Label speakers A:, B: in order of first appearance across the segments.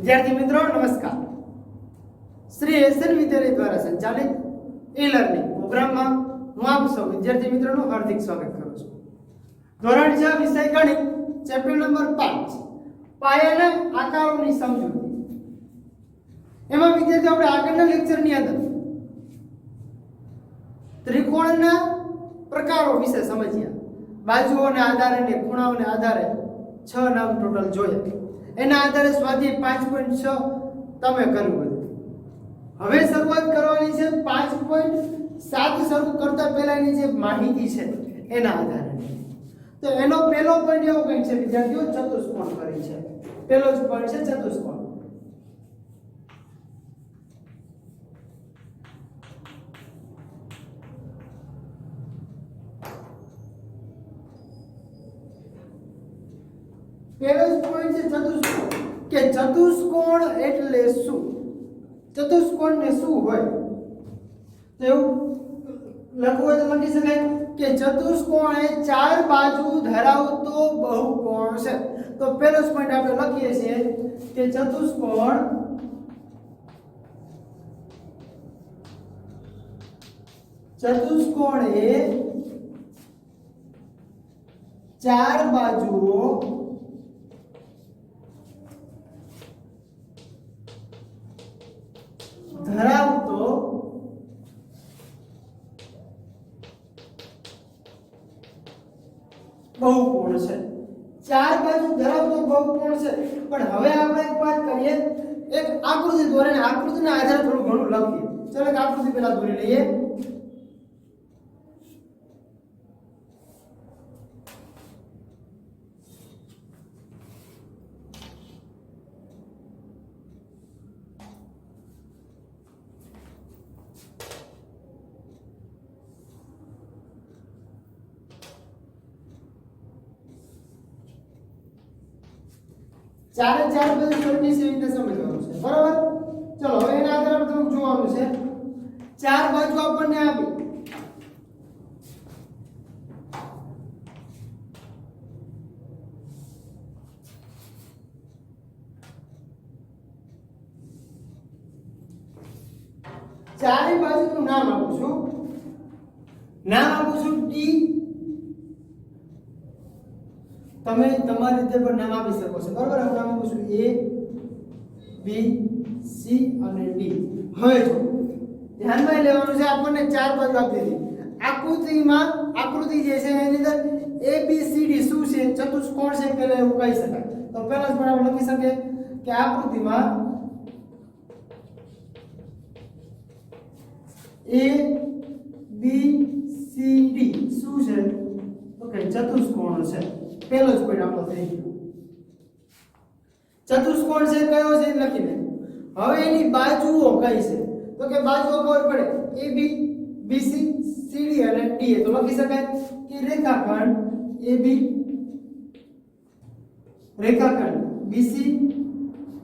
A: विद्यार्थी मित्रों नमस्कार। श्री एसएन विद्यालय द्वारा संचालित ई लर्निंग प्रोग्राम में हूँ आप सब विद्यार्थी मित्रों हार्दिक स्वागत करूँ छूं। धोरण 6 विषय गणित चैप्टर नंबर 5 पायाना आकारोनी समजूती। एमां विद्यार्थीओ આપણે આગળના લેક્ચરની અંદર ત્રિકોણના પ્રકારો વિશે સમજ્યા। બાજુઓના આધારે અને ખૂણાઓના આધારે 6 નામ ટોટલ જોયા। એના આધારે સ્વાધ્યાય 5.6 તમે કર્યું હતું। હવે શરૂઆત કરવાની છે 5.7 શરૂ કરતા પહેલાની જે માહિતી છે એના આધારે। તો એનો પહેલો પોઈન્ટ એવો કંઈક છે વિદ્યાર્થીઓ, ચતુષ્કોણ કરી છે। પહેલો જ પોઈન્ટ છે ચતુષ્કોણ। પહેલો જ પોઈન્ટ છે ચતુષ્કોણ કે ચતુષ્કોણ એટલે શું, ચતુષ્કોણ ને શું હોય। તો એવું લખવું હોય તો લખી શકાય કે ચતુષ્કોણ એ ચાર બાજુ ધરાવતો બહુકોણ છે। તો પહેલો જ પોઈન્ટ આપણે લખીએ છીએ કે ચતુષ્કોણ એ ચાર બાજુઓ ધરાવતો બહુકોણ છે। ચાર બાજુ ધરાવતો બહુકોણ છે। પણ હવે આપણે એક વાત કરીએ, એક આકૃતિ દોરીને આકૃતિના આધારે થોડું ઘણું લખીએ। ચલો એક આકૃતિ પહેલા દોરી લઈએ। ચારે ચાર બાજુ સરખી રીતે સમજવાનું છે, બરાબર। ચલો હવે એના આધારે આપણે થોડું જોવાનું છે। ચાર બાજુ આપણને આપી, ચારે બાજુનું નામ આપું છું, ડી। તમે તમારી રીતે પણ નામ આપી શકો છો, બરાબર। હું નામ આપું છું A B C અને D। હવે જો ધ્યાનમાં લેવાનું છે, આપણને ચાર બાજુ આપી દીધી આકૃતિમાં। આકૃતિ જે છે એની અંદર A B C D શું છે, ચતુષ્કોણ છે કે એવું કહી શકાય। તો પહેલા જ પણ આપણે લખી શકીએ કે આકૃતિમાં A B C D શું છે, ઓકે ચતુષ્કોણ છે। પહેલો જ પોઈન્ટ આપણો થઈ ગયો। ચતુષ્કોણ છે કયો છે લખી દે। હવે એની બાજુઓ કઈ છે, તો કે બાજુઓ ખબર પડે AB BC CD અને D। તો લખી શકાય કે રેખાખંડ AB, રેખાખંડ BC,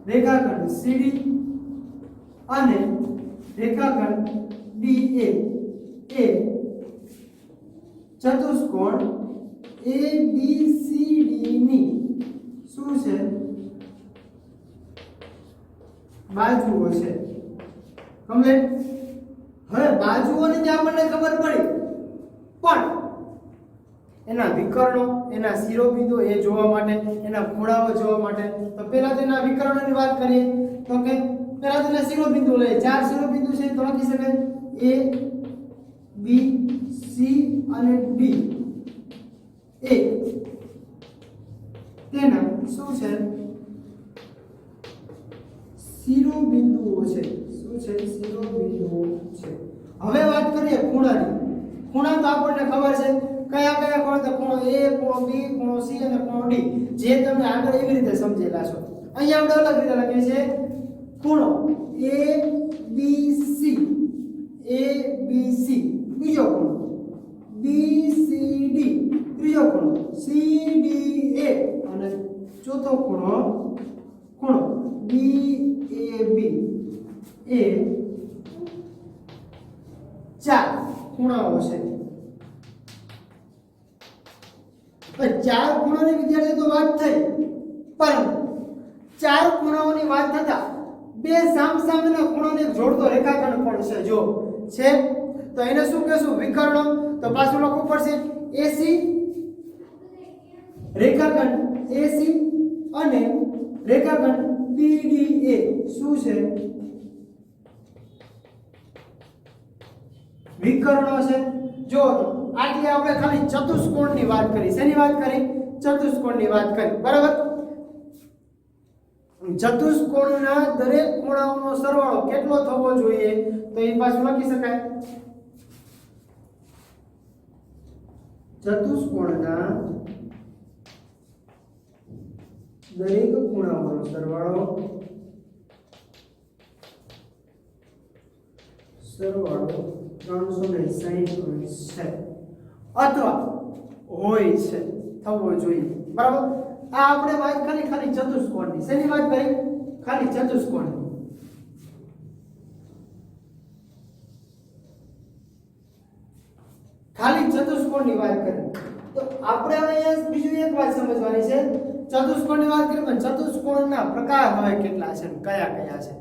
A: રેખાખંડ CD અને રેખાખંડ DA એ ચતુષ્કોણ ABCD ની શું છે, બાજુઓ છે। કમ્પ્લીટ। હવે બાજુઓની જે આપણને ખબર પડી, પણ એના વિકર્ણો, એના શિરોબિંદુ એ જોવા માટે, એના ખૂણાઓ જોવા માટે તો પહેલા તેના વિકર્ણોની વાત કરીએ તો કે પહેલા તેના શિરોબિંદુ લઈએ। ચાર શિરોબિંદુ છે તો લખી શકાય A B C અને D એ તેના શું છે, શિરોબિંદુઓ છે। શું છે, શિરોબિંદુઓ છે। હવે વાત કરીએ ખૂણાની। ખૂણા તો આપણને ખબર છે કયા કયા ખૂણા, તો ખૂણો A, ખૂણો B, ખૂણો C અને ખૂણો D, જે તમે આગળ એવી રીતે સમજેલા છો। અહીંયા આપણે અલગ રીતે લખીએ છીએ ખૂણો ABC, બીજો ખૂણો BCD, ત્રીજો ખૂણો CDA અને ચોથો ખૂણો DAB એ ચાર ખૂણાઓ છે। ચાર ખૂણાની વિદ્યાર્થી તો વાત થઈ, પરંતુ ચાર ખૂણાઓની વાત થતા બે સામસામેના ખૂણાને જોડતો રેખાખંડ પણ છે જો છે તો એને શું કહેશું વિકર્ણો તો પાછું લખવું પડશે AC રેખાખંડ AC અને રેખાખંડ BDA શું છે વિકર્ણો છે જો આટલી આપણે ખાલી ચતુષ્કોણની વાત કરી શેની વાત કરી ચતુષ્કોણની વાત કરી બરાબર ચતુષ્કોણના દરેક ખૂણાઓનો સરવાળો કેટલો થવો જોઈએ તો એ પાછું લખી શકાય ચતુષ્કોણના દરેક ખૂણાઓનો સરવાળો 360 છે અથવા હોય છે થવો જોઈએ બરાબર આ આપણે વાત કરી ખાલી ચતુષ્કોણની શેની વાત કરી ખાલી ચતુષ્કોણની ખાલી ચતુષ્કોણની વાત કરી તો આપણે હવે અહીંયા બીજું એક વાત સમજવાની છે ચતુષ્કોણની વાત કરી પણ ચતુષ્કોણના પ્રકાર હવે કેટલા છે કયા કયા છે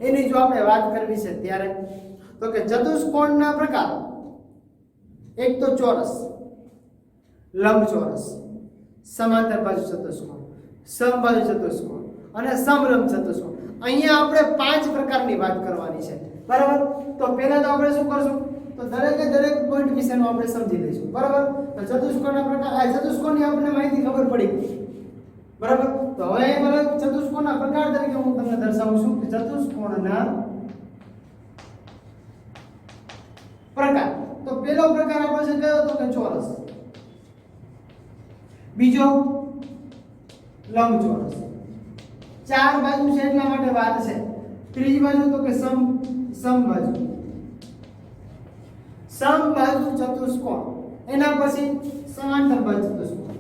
A: એની જો આપણે વાત કરવી છે ત્યારે તો કે ચતુષ્કોણના પ્રકાર એક તો ચોરસ લંબચોરસ સમાંતર બાજુ ચતુષ્કોણ સમબાજુ ચતુષ્કોણ અને સમલંબ ચતુષ્કોણ અહીંયા આપણે 5 પ્રકારની વાત કરવાની છે બરાબર તો પહેલા તો આપણે શું કરશું તો દરેક પોઈન્ટ વિશેનું આપણે સમજી લઈશું બરાબર તો ચતુષ્કોણના પ્રકાર આ ચતુષ્કોણની આપણને માહિતી ખબર પડી બરાબર તો હવે મને ચતુષ્કોણના પ્રકાર તરીકે હું તમને દર્શાવું છું કે ચતુષ્કોણના પ્રકાર તો પહેલો પ્રકાર આપણે છે કયો તો કે ચોરસ બીજો લંબચોરસ ચાર બાજુ છે એટલા માટે વાત છે ત્રીજી બાજુ તો કે સમબાજુ ચતુષ્કોણ એના પછી સમાંતર બાજુ ચતુષ્કોણ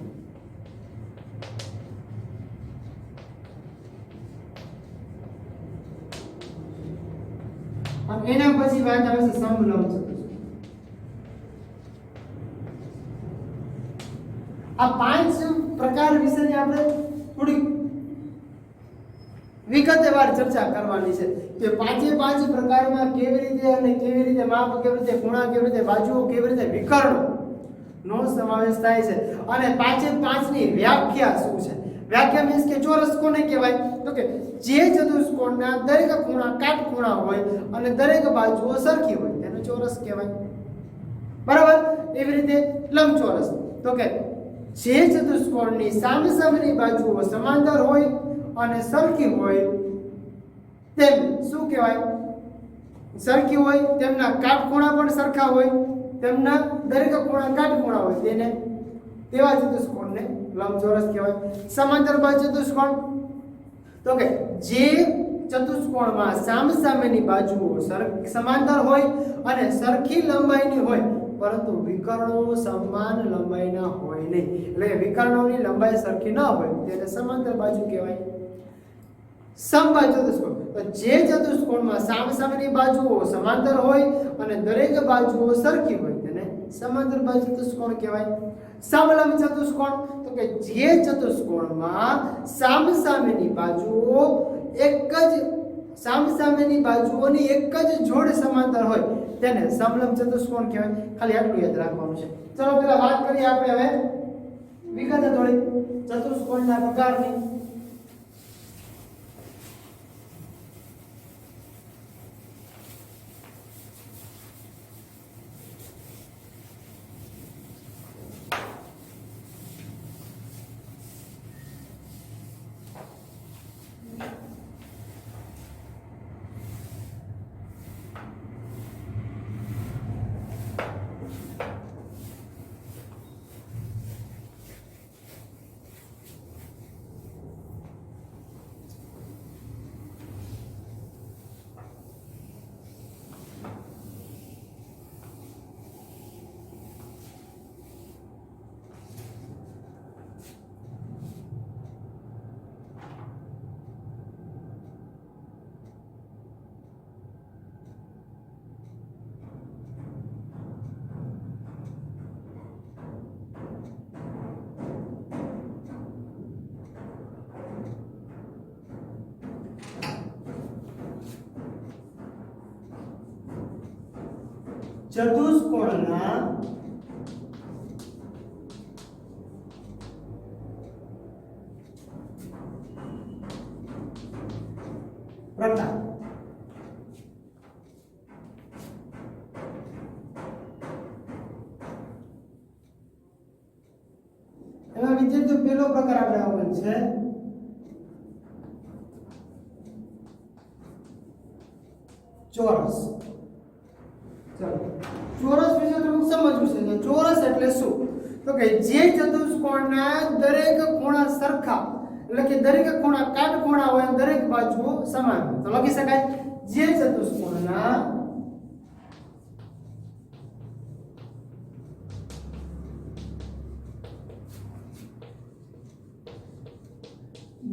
A: અને એના પછી વાત આવે છે સમલંબ ચતુષ્કોણ આ 5 પ્રકાર વિશેની આપણે થોડી વિગતવાર ચર્ચા કરવાની છે કે 5 પ્રકારમાં કેવી રીતે માપ કેવી રીતે ખૂણા કેવી રીતે બાજુઓ કેવી રીતે વિકર્ણો નો સમાવેશ થાય છે અને 5 ની વ્યાખ્યા શું છે વ્યાખ્યા મીન્સ કે ચોરસ કોને કહેવાય તો કે જે ચતુષ્કોણના દરેક ખૂણા કાટખૂણા હોય અને દરેક બાજુઓ સરખી હોય તેને ચોરસ કહેવાય બરાબર એવી રીતે લંબચોરસ તો કે જે ચતુષ્કોણની સામેની બાજુઓ સમાંતર હોય અને સરખી હોય તેમ શું કહેવાય સરખી હોય તેમના કાટખૂણા પણ સરખા હોય તેમના દરેક ખૂણા કાટખૂણા હોય તેને તેવા ચતુષ્કોણને લંબચોરસ કહેવાય સમાંતર બાજુ ચતુષ્કોણ તો કે જે ચતુષ્કોણમાં સામેની બાજુઓ સમાંતર હોય અને સરખી લંબાઈની હોય પરંતુ વિકર્ણો સમાન લંબાઈના હોય નહીં એટલે વિકર્ણોની લંબાઈ સરખી ન હોય તેને સમાંતર બાજુ કહેવાય સમબાજુ ચતુષ્કોણ તો જે ચતુષ્કોણમાં સામેની બાજુઓ સમાંતર હોય અને દરેક બાજુઓ સરખી હોય તેને સમાંતર બાજુ ચતુષ્કોણ કહેવાય સમલંબ ચતુષ્કોણ તો કે જે ચતુષ્કોણમાં સામેની બાજુઓ સામેની બાજુઓની એક જ જોડ સમાંતર હોય તેને સમલંબ ચતુષ્કોણ કહેવાય ખાલી આટલું યાદ રાખવાનું છે ચલો પહેલા વાત કરીએ આપણે હવે વિગતે થોડી ચતુષ્કોણના પ્રકારની ચતુષ્કોણના પ્રકાર. એમાં વિદ્યાર્થીઓ પહેલો પ્રકાર આપણે આવવાનો છે ચોરસ. ચલો ચોરસ વિશે થોડુંક સમજવું છે. તો ચોરસ એટલે શું? તો કે જે ચતુષ્કોણના દરેક ખૂણા સરખા, એટલે કે દરેક ખૂણા કાટખૂણા હોય, દરેક બાજુઓ સમાન હોય. તો લખી શકાય જે ચતુષ્કોણના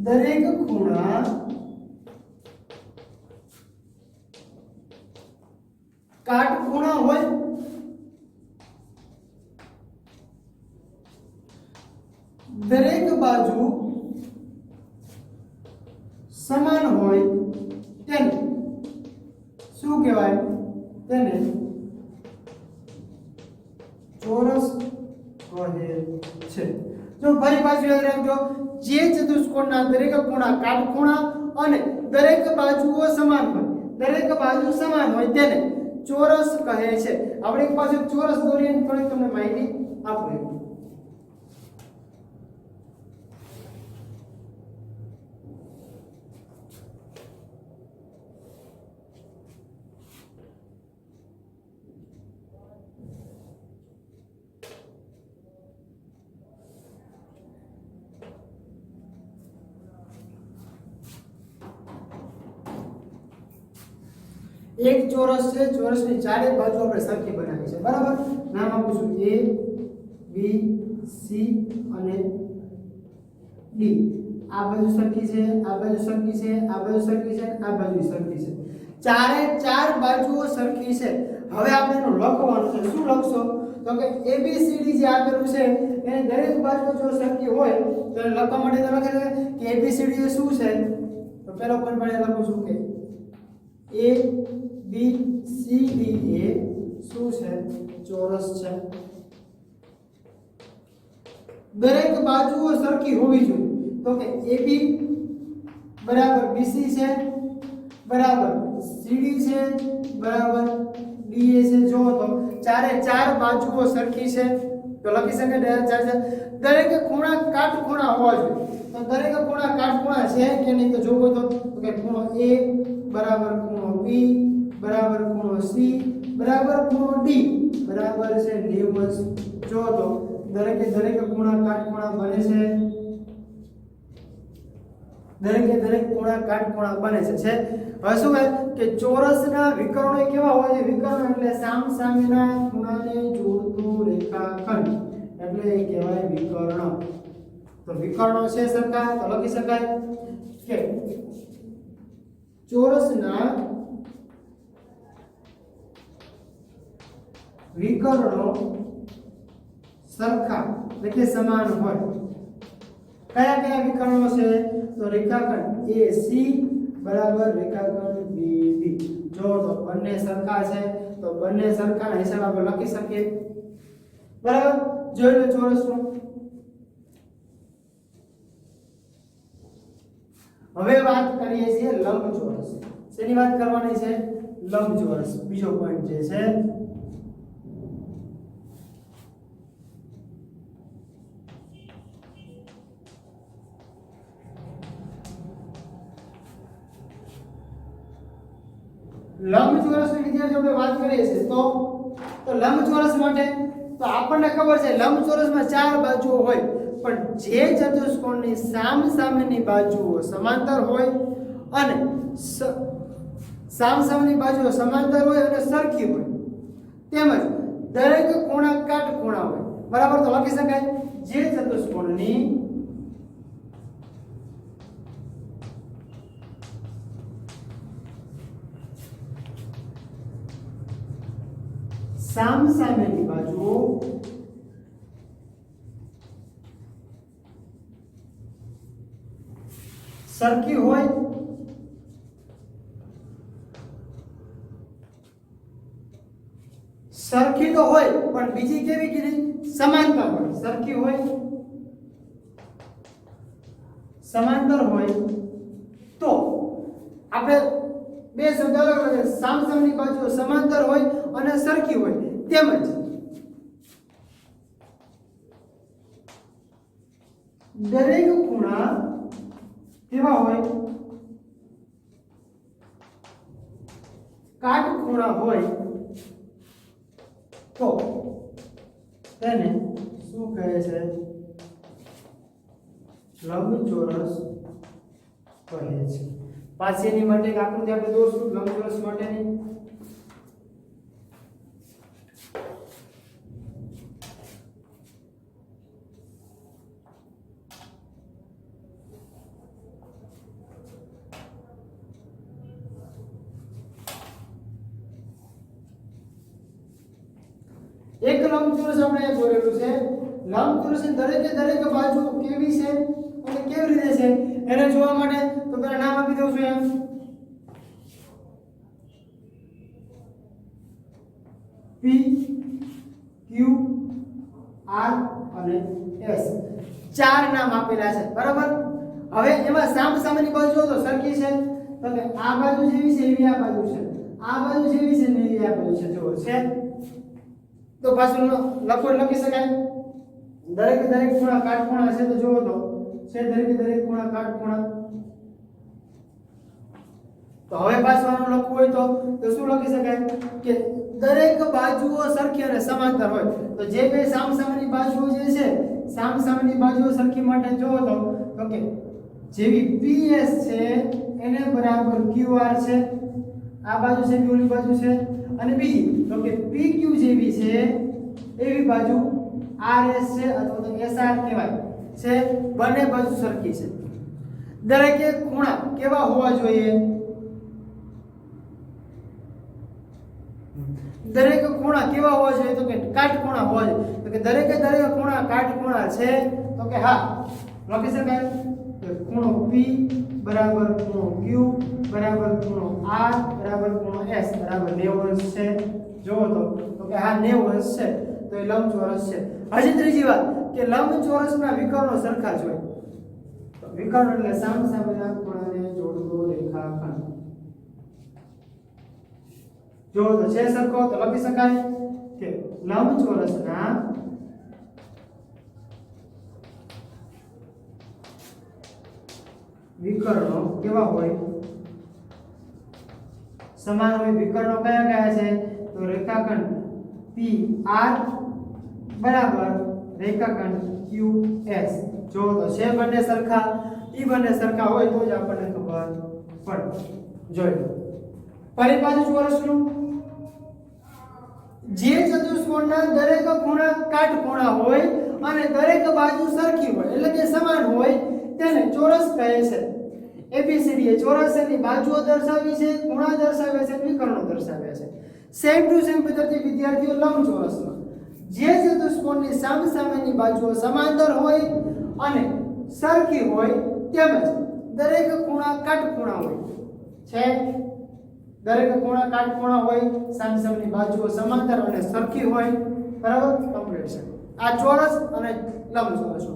A: દરેક ખૂણા કાટખૂણા હોય, દરેક બાજુ સમાન હોય તેને શું કહેવાય? તેને ચોરસ કહે છે. જો ફરી પાછું યાદ રાખજો, જે ચતુષ્કોણના દરેક ખૂણા કાટખૂણા અને દરેક બાજુઓ સમાન હોય, દરેક બાજુ સમાન હોય તેને ચોરસ કહે છે. આપણે એક પાછું ચોરસ દોરીને થોડી તમને માહિતી આપું. એક ચોરસ છે, ચોરસની ચારે બાજુ આપણે સરખી બનાવી છે, બરાબર? નામ આપું છું A B C અને D. આ બાજુ સરખી છે, આ બાજુ સરખી છે, આ બાજુ સરખી છે, આ બાજુ સરખી છે. ચારે ચાર બાજુઓ સરખી છે. હવે આપણે એનું લખવાનું છે. શું લખશો? તો કે ABCD જે આપેલું છે એની દરેક બાજુ જો સરખી હોય તો એને લખવા માટે તો લખે કે ABCD એ શું છે? તો પહેલો પોઈન્ટ પડે લખું છું કે A B C D એ શું છે? ચોરસ છે. દરેક બાજુઓ સરખી હોવી જોઈએ. તો કે AB બરાબર BC છે બરાબર CD છે બરાબર DA છે. જો તો ચારે ચાર બાજુઓ સરખી છે તો લખી શકાય દરેક ખૂણા કાટખૂણા હોવા જોઈએ. તો દરેક ખૂણા કાટખૂણા છે કે નહીં તો જોવો તો કે ખૂણો A બરાબર ખૂણો B બરાબર ખૂણો C બરાબર ખૂણો D બરાબર છે 90. જો તો દરેકે દરેક ખૂણા કાટખૂણા બને છે, દરેકે દરેક ખૂણા કાટખૂણા બને છે. હવે શું કહે કે ચોરસના વિકર્ણો કેવા હોય છે? વિકર્ણ એટલે સામસામેના ખૂણાને જોડતું રેખાખંડ, એટલે એ કહેવાય વિકર્ણ. તો વિકર્ણો છે સરખા તો લખી શકાય કે ચોરસના વિકર્ણો સરખા એટલે કે સમાન હોય. કયા કયા વિકર્ણો છે? તો રેખાખંડ AC બરાબર રેખાખંડ BD. જો તો બંને સરખા છે તો બંને સરખાના હિસાબ આપણે લખી શકીએ, બરાબર? જોઈ લો ચોરસનું. હવે વાત કરીએ છીએ લંબચોરસ. શેની વાત કરવાની છે? લંબચોરસ. બીજો પોઈન્ટ જે છે લંબચોરસની વિદ્યાર્થીઓ આપણે વાત કરીએ છીએ તો લંબચોરસ માટે તો આપણને ખબર છે લંબચોરસમાં ચાર બાજુઓ હોય, પણ જે ચતુષ્કોણની સામસામેની બાજુઓ સમાંતર હોય અને સામસામેની બાજુઓ સમાંતર હોય અને સરખી હોય, તેમજ દરેક ખૂણા કાટખૂણા હોય, બરાબર? તો લખી શકાય જે ચતુષ્કોણની સામસામેની બાજુઓ સરખી હોય સરખી તો હોય પણ બીજી કેવી કીધી સમાંતર હોય સરખી હોય સમાંતર હોય તો આપણે બે શબ્દ અલગ અલગ સામસામની બાજુઓ સમાંતર હોય અને સરખી હોય તેમજ દરેક ખૂણા કેવા હોય કાટખૂણા હોય તો તેને શું કહે છે લંબચોરસ કહે છે પાછળની માટે એક આકૃતિ આપણે દોરશું લંબચોરસ માટેની એક લંબચોરસ આપણે દોરેલું છે લંબચોરસની દરેક બાજુ કેવી છે અને કેવી રીતે છે એને જોવા માટે તો પેલા નામ આપી દઉં છું એમ P Q R અને S ચાર નામ આપેલા છે બરાબર હવે એમાં સામસામેની બાજુ તો સરખી છે તો કે આ બાજુ જેવી છે એવી આ બાજુ છે આ બાજુ જેવી છે ને એવી આ બાજુ છે જો છે તો પાછું લખી શકાય દરેક ખૂણા કાટખૂણા છે તો જોવો તો છે દરેક ખૂણા કાટખૂણા તો હવે પાછું આનું લખવું હોય તો શું લખી શકાય કે દરેક બાજુઓ સરખી અને સમાંતર હોય તો જે બે સામસામેની બાજુઓ જે છે સામસામેની બાજુઓ સરખી માટે જોવો તો કે જેવી PS છે એને બરાબર QR છે આ બાજુ છે ઓલી બાજુ છે અને બીજી તો કે PQ જેવી છે એવી બાજુ RS છે અથવા તો SR કહેવાય છે બંને બાજુ સરખી છે દરેકે ખૂણા કેવા હોવા જોઈએ દરેક ખૂણા કેવા હોવા જોઈએ તો કે કાટખૂણા હોવા જોઈએ તો કે દરેક ખૂણા કાટખૂણા છે તો કે હા લખી શકાય કે ખૂણો P બરાબર ખૂણો Q બરાબર ખૂણો R બરાબર ખૂણો S બરાબર 90 છે જોવો તો કે હા 90 છે તો એ લંબચોરસ છે હજી ત્રીજી વાત કે લંબચોરસના વિકર્ણો સરખા જ હોય તો વિકર્ણ એટલે સામસામેના ખૂણાને જોડતો રેખાખંડ જો તો છે સરખો તો લખી શકાય કે લંબચોરસના વિકર્ણો કેવા હોય સમાન હોય વિકર્ણો કયા છે તો રેખાખંડ PR બરાબર રેખાખંડ QS જો તો છે બંને સરખા ઈ બંને સરખા હોય તો જ આપણને ખબર પડે જોઈ લો પરિપાટી ચોરસનું જે ચતુષ્કોણના દરેક ખૂણા કાટખૂણા હોય અને દરેક બાજુ સરખી હોય એટલે કે સમાન હોય તેને ચોરસ કહે છે ABCD એ ચોરસની બાજુઓ દર્શાવી છે ખૂણા દર્શાવ્યા છે વિકર્ણો દર્શાવ્યા છે સેમ ટુ સેમ પદ્ધતિ વિદ્યાર્થીઓ લંબચોરસમાં જે ચતુષ્કોણની સામસામેની બાજુઓ સમાંતર હોય અને સરખી હોય તેમજ દરેક ખૂણા કાટખૂણા હોય છે દરેક ખૂણા કાટખૂણા હોય સામસામેની બાજુઓ સમાંતર અને સરખી હોય બરાબર કમ્પ્લીટ છે આ ચોરસ અને લંબચોરસ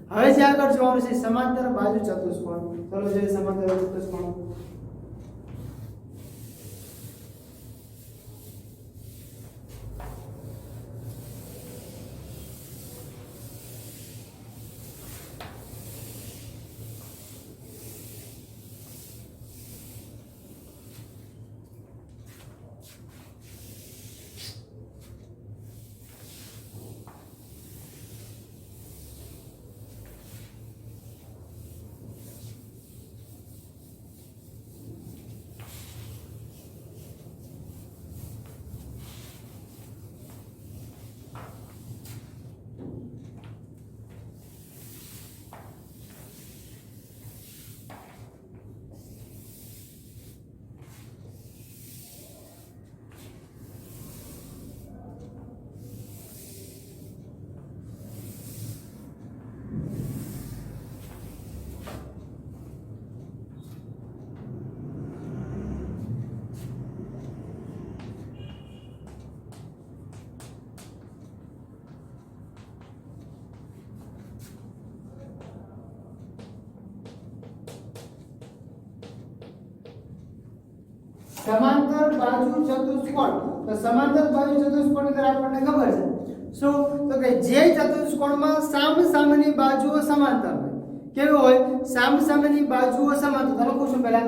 A: હવે જે આગળ જોવાનું છે સમાંતર બાજુ ચતુષ્કોણ ચલો જોઈએ સમાંતર ચતુષ્કોણ સમાંતર બાજુ ચતુષ્કોણ, તો સમાંતર બાજુ ચતુષ્કોણ એટલે આપણને ખબર છે શું, તો કે જે ચતુષ્કોણમાં સામસામેની બાજુઓ સમાંતર હોય, કેવું હોય, સામસામેની બાજુઓ સમાંતર. તો લખું છું પહેલા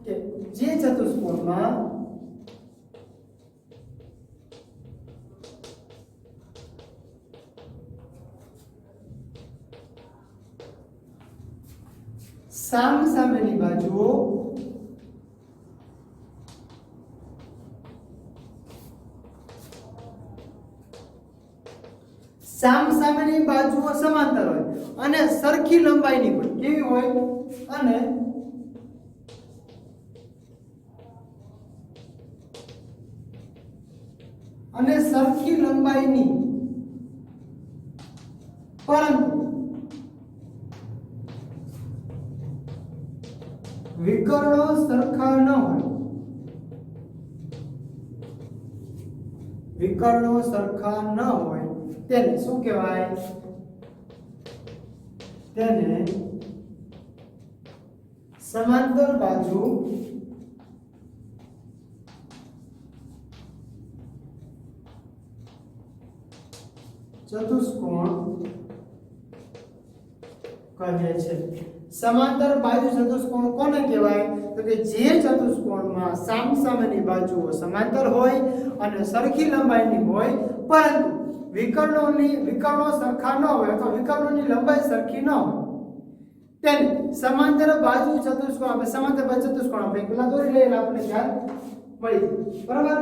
A: કે જે ચતુષ્કોણમાં સામસામેની બાજુઓ સામસામેની બાજુઓ સમાંતર હોય અને સરખી લંબાઈની હોય, કેવી હોય, અને સરખી લંબાઈની, પરંતુ વિકર્ણો સરખા ન હોય, વિકર્ણો સરખા ન હોય તેને શું કહેવાય, તેને સમાંતર બાજુ ચતુષ્કોણ કહે છે. સમાંતર બાજુ ચતુષ્કોણ કોને કહેવાય, તો કે જે ચતુષ્કોણમાં સામસામેની બાજુઓ સમાંતર હોય અને સરખી લંબાઈની હોય, પરંતુ વિકર્ણો સરખા ન હોય અથવા વિકર્ણોની લંબાઈ સરખી ન હોય, તેને સમાંતર બાજુ ચતુષ્કોણ. આપણે સમાંતર બાજુ ચતુષ્કોણ આપણે પેલા દોરી લઈએ, આપણે ખ્યાલ મળી જાય, બરાબર.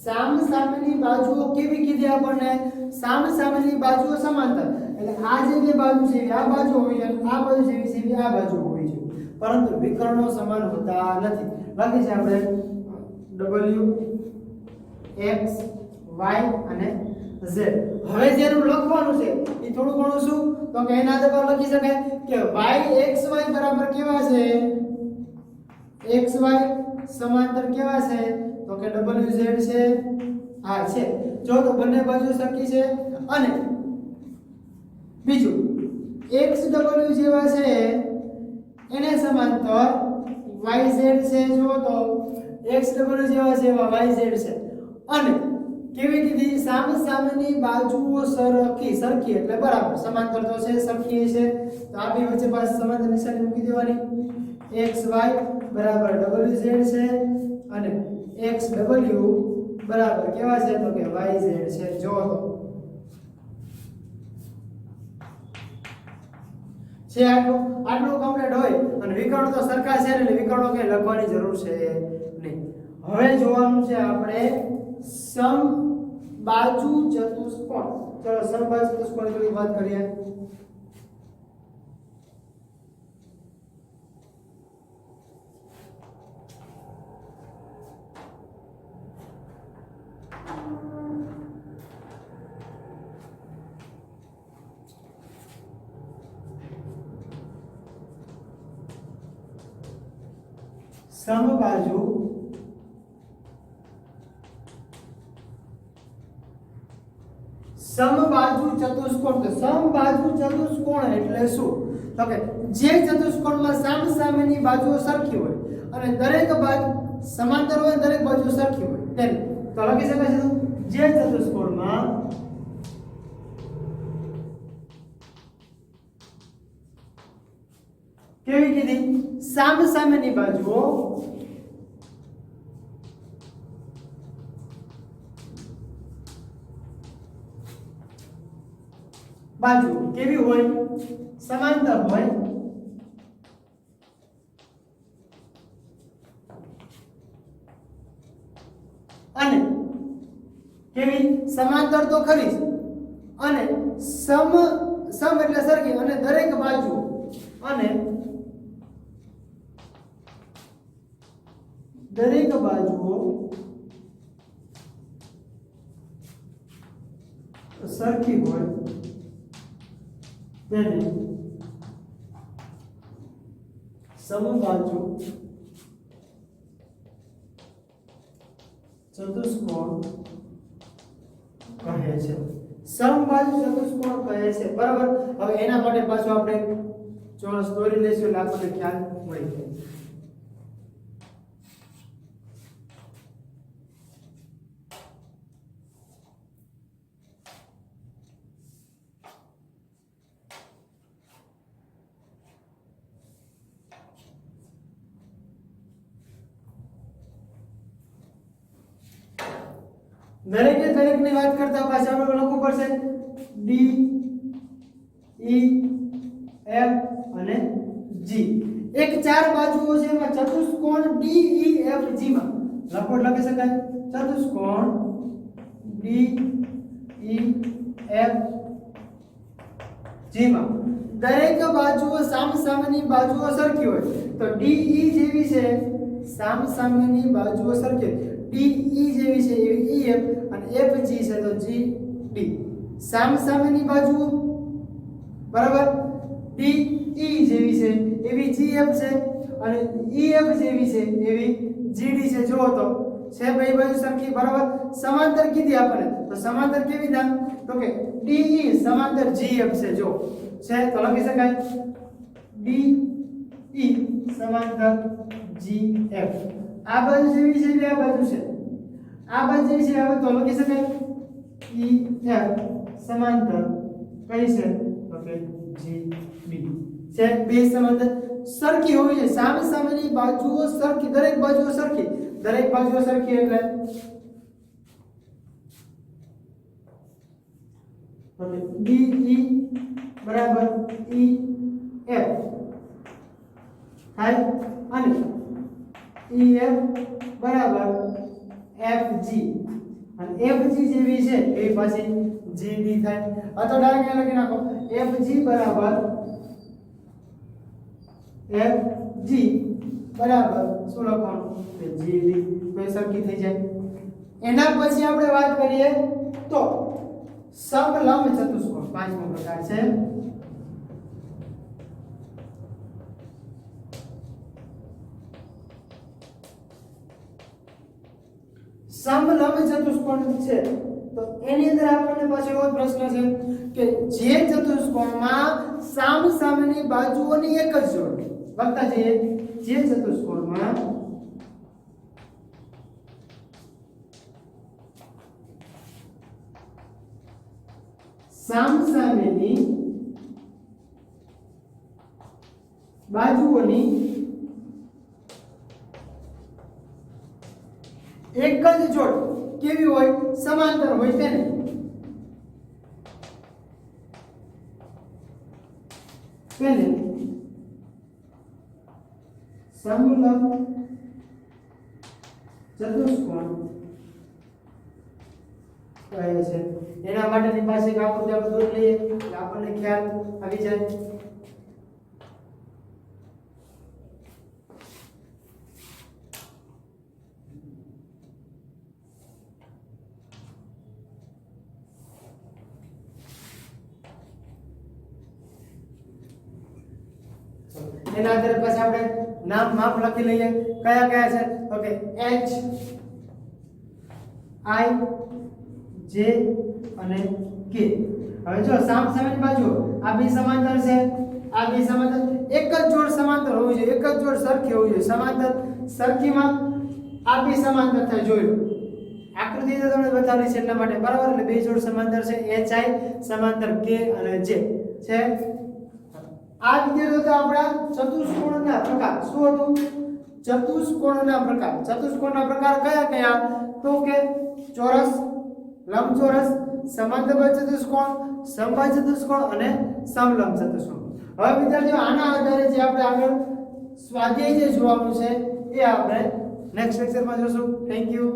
A: સામસામેની બાજુઓ કેવી કીધી આપણને, સામસામેની બાજુઓ સમાંતર, એટલે આ જે બે બાજુ છે આ બાજુ હોવી જોઈએ, આ બાજુ જેવી છે આ બાજુ હોવી જોઈએ, પરંતુ વિકર્ણો સમાન હોતા નથી. બાકી છે આપણે w x y અને z. હવે જેનું લખવાનું છે એ થોડું ઘણું શું, તો કે એના આધાર પર લખી શકાય કે y x y બરાબર કેવા છે, x y સમાંતર કેવા છે, તો કે wz છે, આ છે. જો તો બંને બાજુ સરખી છે, અને બીજું xw જેવા છે એને સમાંતર yz છે. જો તો xw જેવા છે એવા yz છે, અને કેવી કીધી, સામસામેની બાજુઓ સરખી એટલે બરાબર, સમાંતર તો છે, સરખી છે, તો આ બે વચ્ચે પાસ સમાંતર નિશાની મૂકી દેવાની. xy બરાબર wz છે અને xw બરાબર કેવા છે, તો કે yz છે. જો તો છે આટલું કમ્પ્લીટ હોય અને વિકર્ણો તો સરખા છે એટલે વિકર્ણો કે લખવાની જરૂર છે નહીં. હવે જોવાનું છે આપણે સમબાજુ ચતુષ્કોણ. ચલો સમબાજુ ચતુષ્કોણ ની વાત કરીએ. સમબાજુ ચતુષ્કોણ. તો સમબાજુ ચતુષ્કોણ એટલે શું, તો કે જે ચતુષ્કોણમાં સામસામેની બાજુઓ સરખી હોય અને દરેક બાજુ સમાંતર હોય, દરેક બાજુ સરખી હોય તેમ. તો લખી શકાય છે જે ચતુષ્કોણમાં કેવી કીધી, સામસામેની બાજુઓ કેવી હોય, સમાંતર હોય, અને કેવી, સમાંતર તો ખરી જ, અને સમ એટલે સરખી અને દરેક બાજુ બાજુઓ સરખી હોય તેને સમબાજુ ચતુષ્કોણ કહે છે. સમબાજુ ચતુષ્કોણ કહે છે. બરાબર. હવે એના માટે પાછું આપણે ચોરસ દોરી લઈશું એટલે આપણને ખ્યાલ મળી જાય. દરેકની વાત કરતા પાછા આપણે લખવું પડશે D E F અને G. એક ચાર બાજુઓ છે એમાં ચતુષ્કોણ D E F G માં લખી શકાય ચતુષ્કોણ D E F G માં દરેક બાજુઓ સામસામેની બાજુઓ સરખી હોય તો D E જેવી છે સામસામેની બાજુઓ સરખી D E જેવી છે એવી EF અને F G છે તો G D સામસામેની બાજુઓ બરાબર D E જેવી છે એવી GF છે અને EF જેવી છે એવી GD છે. જો તો છે બે બાજુ સરખી બરાબર સમાંતર કીધી આપણે તો સમાંતર કેવી થાય તો કે DE સમાંતર GF છે. જો છે તો લખી શકાય DE સમાંતર GF. આ બાજુ જેવી છે એટલે આ બાજુ છે આ બાજુ જેવી છે હવે તો લખી શકાય EF સમાંતર કઈ છે તો કે GB છે. બે સમાંતર સરખી હોવી જોઈએ સામેની બાજુઓ સરખી દરેક બાજુઓ સરખી એટલે DE બરાબર EF થાય અને EF બરાબર FG અને FG જેવી છે એ પછી GD થાય. આ તો ડાયરેક્ટ લખી નાખો FG બરાબર FG બરાબર શું લખવાનું કે GD તો સરખી થઈ જાય. એના પછી આપણે વાત કરીએ તો સમલંબ ચતુષ્કોણ પાંચમો પ્રકાર છે. સમલંબ ચતુષ્કોણ છે તો એની અંદર આપણને પાછો એવો પ્રશ્ન છે કે જે ચતુષ્કોણમાં સામસામેની બાજુઓની એક જ જોડ વખતા જઈએ જે ચતુષ્કોણમાં સામસામેની બાજુઓની એક જ જોડ કેવી હોય સમાંતર હોય તેને સમલંબ ચતુષ્કોણ કહે છે. એના માટેની પાસે એક આકૃતિ આપણે દોરી લઈએ એટલે આપણને ખ્યાલ આવી જાય. એના આધારે પછી આપણે નામ માપ લખી લઈએ કયા છે તો કે H I J અને K. હવે જો સામસામેની બાજુ આ બે સમાંતર છે આ બે સમાંતર એક જ જોડ સમાંતર હોવી જોઈએ એક જ જોડ સરખી હોવી જોઈએ સમાંતર સરખીમાં આ બે સમાંતર થાય જોઈ લો આકૃતિ તો તમને બતાવી છે એટલા માટે બરાબર એટલે બે જોડ સમાંતર છે HI સમાંતર K અને J છે. આ વિદ્યાર્થીઓ તો આપણા ચતુષ્કોણના પ્રકાર શું હતું ચતુષ્કોણના પ્રકાર કયા તો કે ચોરસ લંબચોરસ સમાંતર ચતુષ્કોણ સમબાહુ ચતુષ્કોણ અને સમલંબ ચતુષ્કોણ. હવે વિદ્યાર્થીઓ આના આધારે જે આપણે આગળ સ્વાધ્યાય જે જોવાનું છે એ આપણે નેક્સ્ટ લેક્ચરમાં જોશું. Thank you.